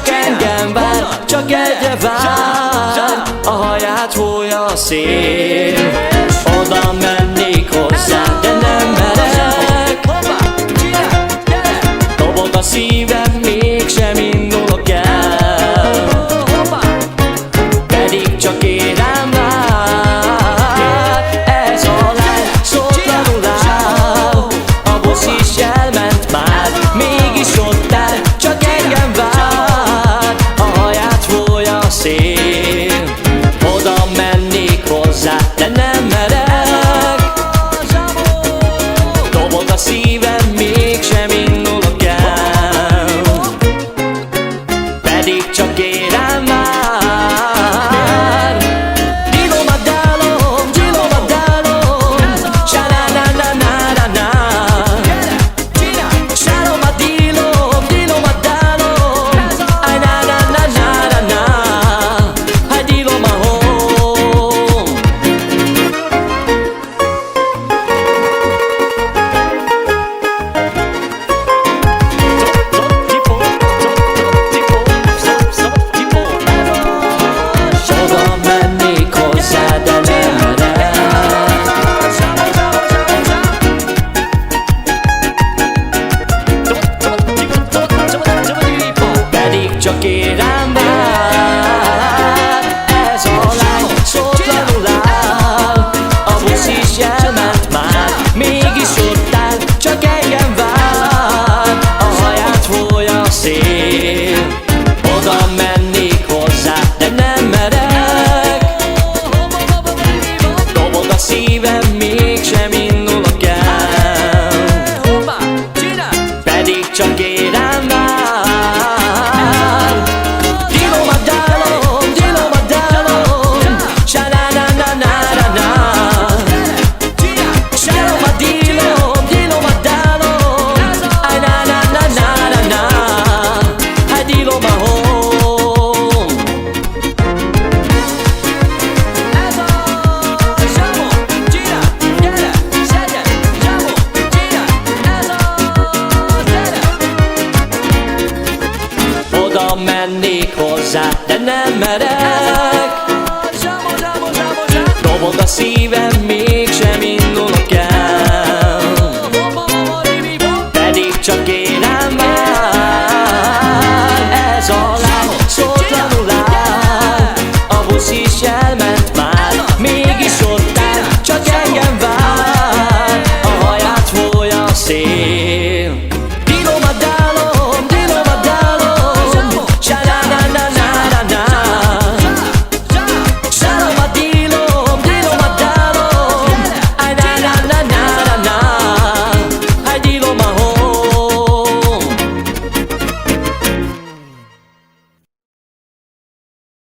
csak engem vár, csak egyre vár. A haját fújja a szél, oda mennék hozzá, de nem merek. Dobog a szívem, mégsem indulok el, pedig csak érem vár. Ez a lány szótlanul áll, a busz is elment már, mégis ott áll, csak engem vár. A haját fújja a szél, oda mennék hozzá, de nem merek. Dobog a szívem, mégsem indulok el, pedig csak érem már. Dilom a dálom, sa-na-na-na-na-na-na. Sárom a dilom a dálom, aj-na-na-na-na-na-na. Aj, dilom a hó. Oda mennék hozzá, de nem merek. Pedig csak érem vár. Ez a lány szótlanul áll, a busz is elment már, mégis ott áll, csak engem vár. A haját fújja a szél, oda mennék hozzá, de nem merek. Dobog a szívem, mégsem indulok el, pedig csak érem vár. Dilom a dálom, sa-na-na-na-na-na-na. Sárom a dilom a dálom, aj-na-na-na-na-na-na. Aj, dilom a hó. Oda mennék hozzá, de nem merek. Dobog a szívem, mégsem indulok